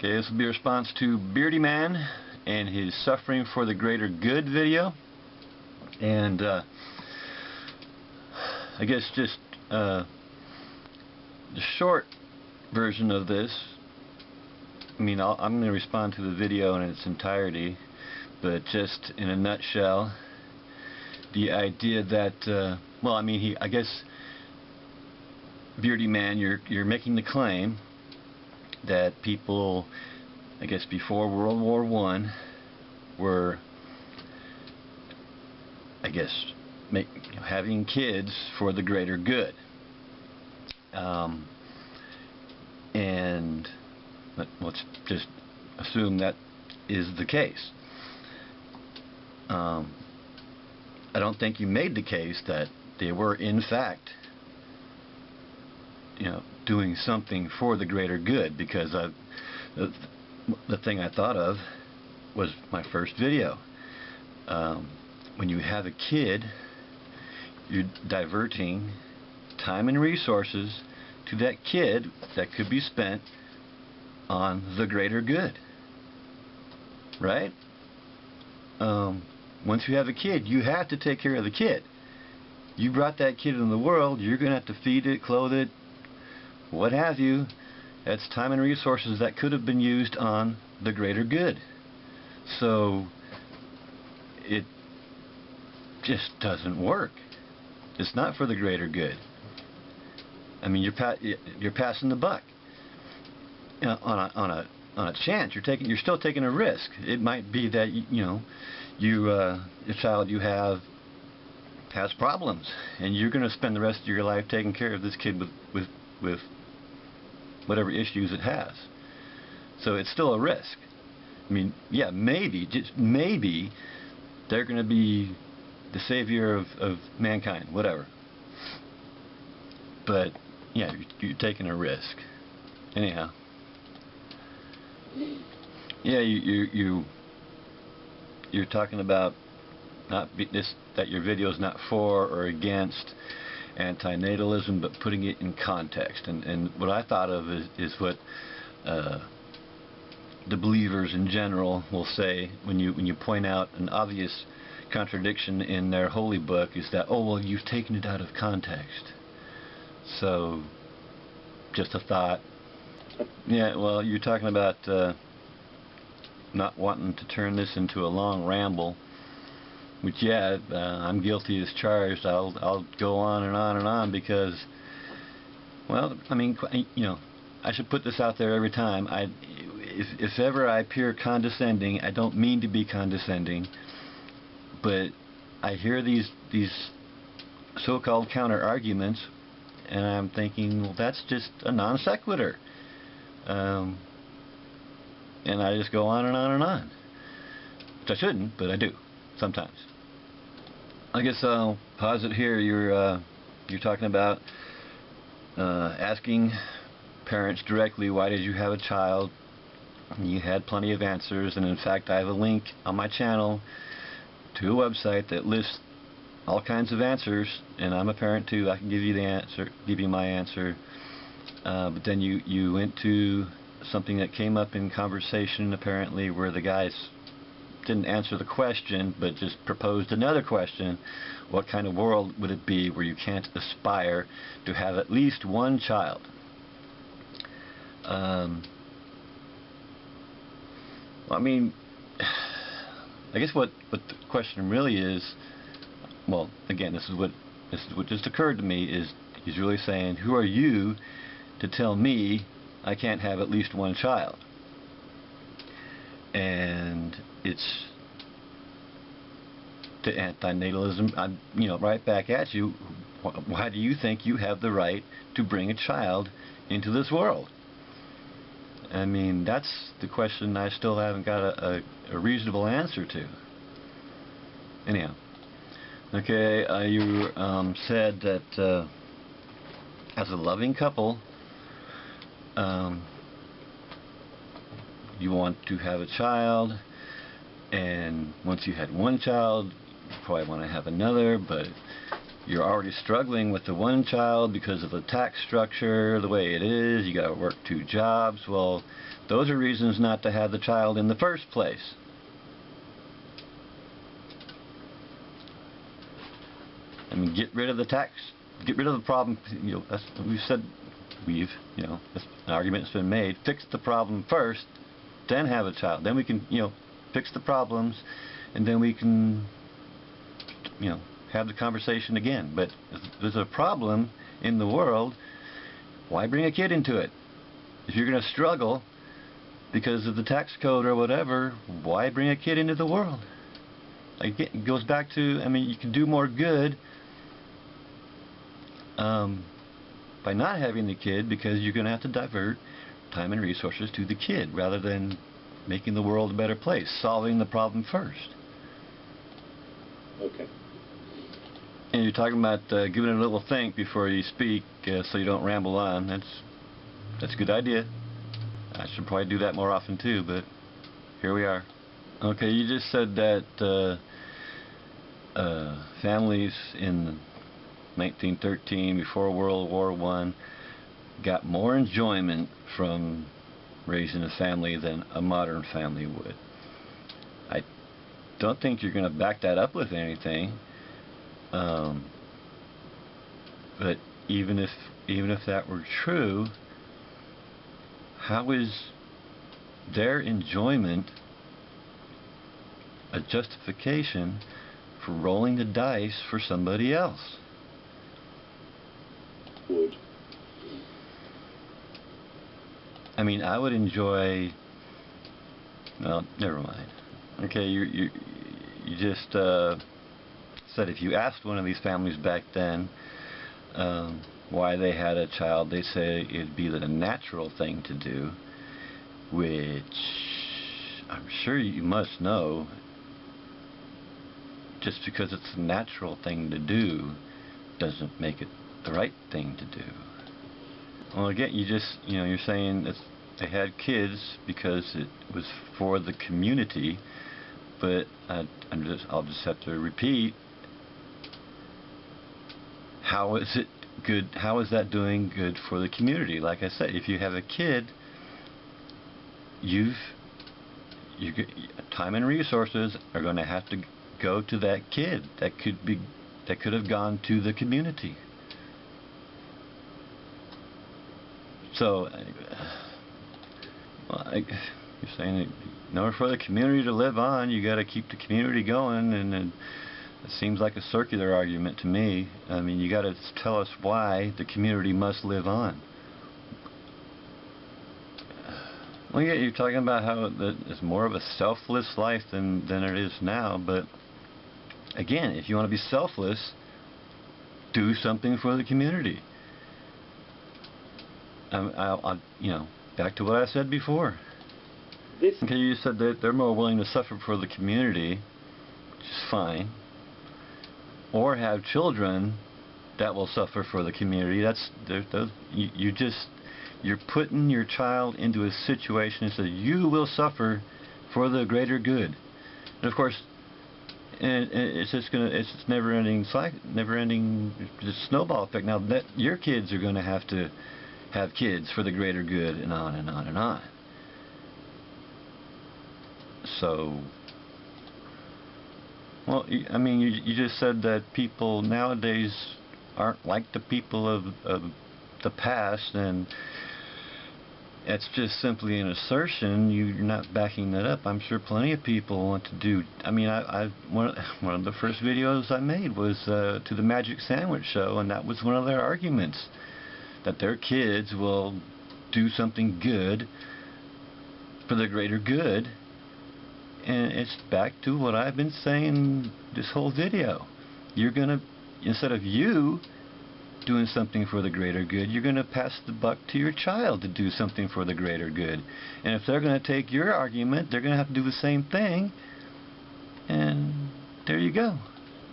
Okay, this will be a response to Beardy Man and his Suffering for the Greater Good video. And I guess just the short version of this, I mean, I'm going to respond to the video in its entirety, but just in a nutshell, the idea that, well, I mean, I guess, Beardy Man, you're making the claim that people, I guess, before World War I were, I guess, having kids for the greater good. And let's just assume that is the case. I don't think you made the case that they were, in fact, doing something for the greater good, because the thing I thought of was my first video. When you have a kid, you're diverting time and resources to that kid that could be spent on the greater good, right? Once you have a kid, you have to take care of the kid. You brought that kid in the world, you're going to have to feed it, clothe it, what have you. That's time and resources that could have been used on the greater good. So it just doesn't work. It's not for the greater good. I mean, you're passing the buck on a chance. You're still taking a risk. It might be that the child you have has problems, and you're going to spend the rest of your life taking care of this kid with whatever issues it has. So it's still a risk. I mean, yeah, maybe, just maybe, they're going to be the savior of mankind, whatever. But yeah, you're taking a risk. Anyhow, yeah, you're talking about that your video is not for or against antinatalism, but putting it in context. And what I thought of is what the believers in general will say when you point out an obvious contradiction in their holy book, is that, oh, well, you've taken it out of context. So, just a thought. Yeah, well, you're talking about not wanting to turn this into a long ramble, which, yeah, I'm guilty as charged. I'll go on and on and on because, well, I mean, I should put this out there every time. If ever I appear condescending, I don't mean to be condescending, but I hear these so-called counter-arguments, and I'm thinking, well, that's just a non sequitur. And I just go on and on and on. Which I shouldn't, but I do, sometimes. I guess I'll pause it here. You're talking about asking parents directly, why did you have a child? And you had plenty of answers, and in fact I have a link on my channel to a website that lists all kinds of answers, and I'm a parent too. I can give you the answer, give you my answer. But then you went to something that came up in conversation apparently, where the guys didn't answer the question but just proposed another question. What kind of world would it be where you can't aspire to have at least one child? I mean, I guess what the question really is, well, again, this is what just occurred to me, is he's really saying, who are you to tell me I can't have at least one child? And it's to antinatalism. I'm, right back at you. Why do you think you have the right to bring a child into this world? I mean, that's the question I still haven't got a reasonable answer to. Anyhow, okay, you said that as a loving couple, you want to have a child, and once you had one child, you probably want to have another, but you're already struggling with the one child because of the tax structure, the way it is, you got to work 2 jobs. Well, those are reasons not to have the child in the first place. I mean, get rid of the tax, get rid of the problem. You know, that's what we've said. You know, that's an argument that's been made. Fix the problem first, then have a child. Then we can, you know, fix the problems, and then we can, you know, have the conversation again. But if there's a problem in the world, why bring a kid into it? If you're going to struggle because of the tax code or whatever, why bring a kid into the world? Like, it goes back to, I mean, you can do more good by not having the kid, because you're going to have to divert time and resources to the kid rather than making the world a better place, solving the problem first. Okay. And you're talking about giving it a little think before you speak, so you don't ramble on. That's a good idea. I should probably do that more often too, but here we are. Okay, you just said that families in 1913, before World War I, got more enjoyment from raising a family than a modern family would. I don't think you're going to back that up with anything. But even if that were true, how is their enjoyment a justification for rolling the dice for somebody else? Would. I mean, I would enjoy. Well, never mind. Okay, you just said if you asked one of these families back then why they had a child, they say it'd be the natural thing to do, which I'm sure you must know. Just because it's a natural thing to do doesn't make it the right thing to do. Well, again, you're saying that they had kids because it was for the community, but I'll just have to repeat. How is it good? How is that doing good for the community? Like I said, if you have a kid, time and resources are going to have to go to that kid. That could have gone to the community. So, you're saying that in order for the community to live on, you got to keep the community going, and it seems like a circular argument to me. I mean, you got to tell us why the community must live on. Well, yeah, you're talking about how it's more of a selfless life than it is now, but again, if you want to be selfless, do something for the community. Back to what I said before. Okay, you said that they're more willing to suffer for the community, which is fine, or have children that will suffer for the community. You're putting your child into a situation that says you will suffer for the greater good, and of course, it's never-ending snowball effect. Now that your kids are going to have kids for the greater good, and on and on and on. So, well, I mean, you just said that people nowadays aren't like the people of the past, and it's just simply an assertion. You're not backing that up. I'm sure plenty of people want to do. I mean, one of the first videos I made was to the Magic Sandwich Show, and that was one of their arguments, that their kids will do something good for the greater good. And it's back to what I've been saying this whole video. You're going to, instead of you doing something for the greater good, you're going to pass the buck to your child to do something for the greater good. And if they're going to take your argument, they're going to have to do the same thing. And there you go.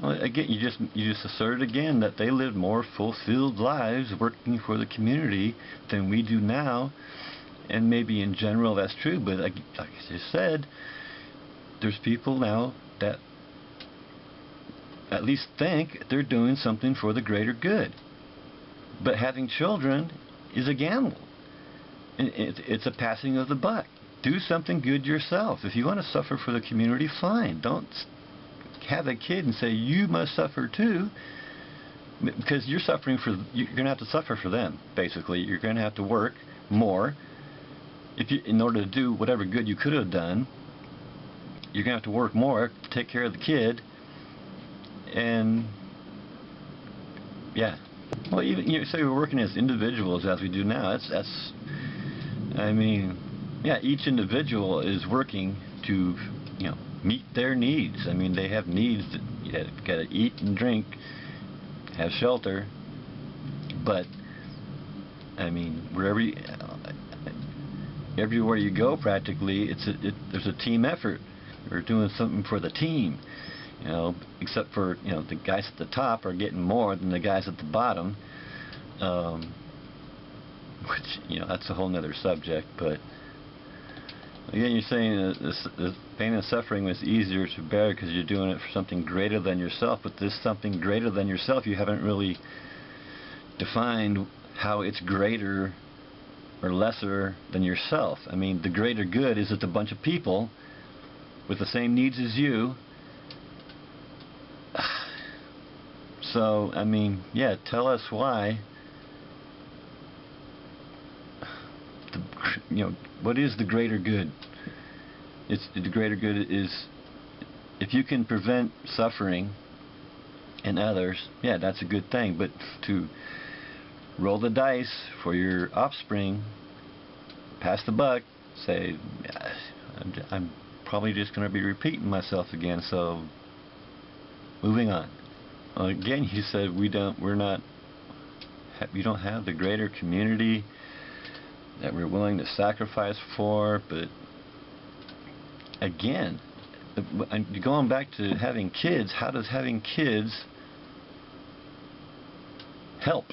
Well, again, you just asserted again that they lived more fulfilled lives working for the community than we do now. And maybe in general that's true, but like I just said, there's people now that at least think they're doing something for the greater good. But having children is a gamble. It's a passing of the buck. Do something good yourself. If you want to suffer for the community, fine. Don't have a kid and say you must suffer too, because you're going to have to suffer for them. Basically, you're going to have to work more in order to do whatever good you could have done. You're going to have to work more to take care of the kid, and yeah. Well, even say we're working as individuals as we do now. I mean, yeah, each individual is working to, meet their needs. I mean, they have needs that you got to eat and drink, have shelter. But I mean, everywhere you go, practically, there's a team effort. We're doing something for the team. Except for the guys at the top are getting more than the guys at the bottom, which that's a whole nother subject. But again, you're saying this pain and suffering was easier to bear because you're doing it for something greater than yourself. But this something greater than yourself, you haven't really defined how it's greater or lesser than yourself. I mean, the greater good is it's a bunch of people with the same needs as you. So, I mean, yeah, tell us why. What is the greater good? The greater good is if you can prevent suffering in others, yeah, that's a good thing. But to roll the dice for your offspring, pass the buck, say, I'm probably just going to be repeating myself again. So, moving on. Again, you said we don't have the greater community that we're willing to sacrifice for. But again, going back to having kids, how does having kids help?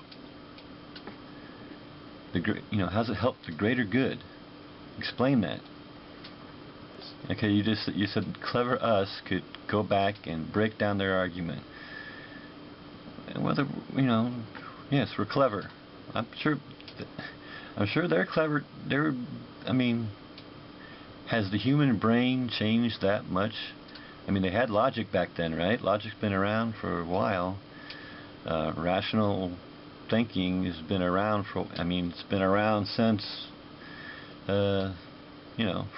How does it help the greater good? Explain that. Okay, you said clever us could go back and break down their argument. And whether yes, we're clever. I'm sure they're clever. Has the human brain changed that much? I mean, they had logic back then, right? Logic's been around for a while. Rational thinking has been around it's been around since for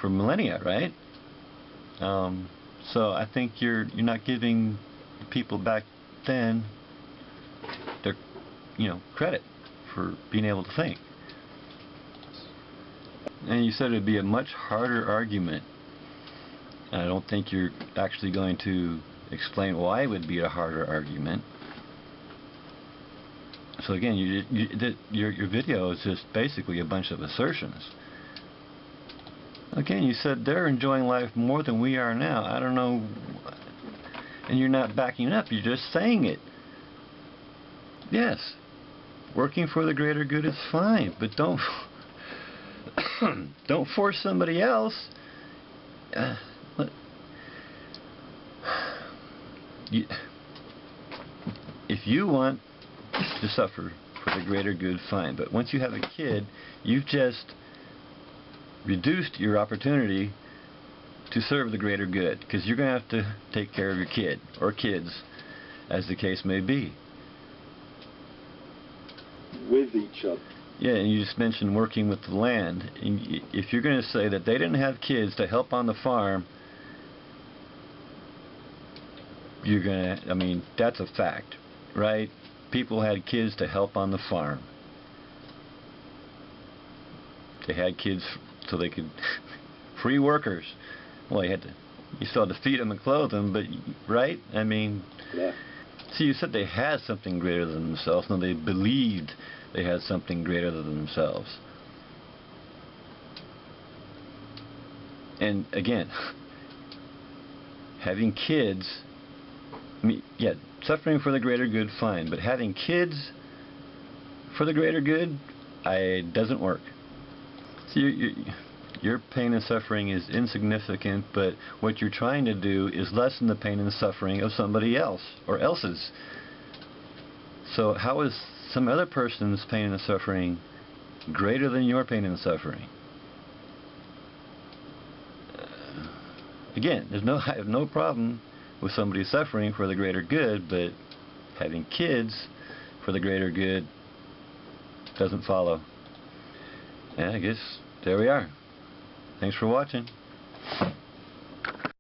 millennia, right? So I think you're not giving people back then their credit for being able to think. And you said it'd be a much harder argument. I don't think you're actually going to explain why it would be a harder argument. So again, your video is just basically a bunch of assertions. Again, you said they're enjoying life more than we are now. I don't know, and you're not backing up. You're just saying it. Yes, working for the greater good is fine, but don't don't force somebody else. If you want to suffer for the greater good, fine. But once you have a kid, you've just reduced your opportunity to serve the greater good, because you're going to have to take care of your kid or kids, as the case may be. With each other. Yeah, and you just mentioned working with the land. And if you're going to say that they didn't have kids to help on the farm, you're going to, that's a fact, right? People had kids to help on the farm. They had kids so they could free workers. Well, you still had to feed them and clothe them, but right? Yeah. See, you said they had something greater than themselves. No, they believed they had something greater than themselves. And again, having kids, yeah, suffering for the greater good, fine, but having kids for the greater good, it doesn't work. See, Your pain and suffering is insignificant, but what you're trying to do is lessen the pain and suffering of somebody else or else's. So how is some other person's pain and suffering greater than your pain and suffering? Again, I have no problem with somebody suffering for the greater good, but having kids for the greater good doesn't follow. And I guess there we are. Thanks for watching.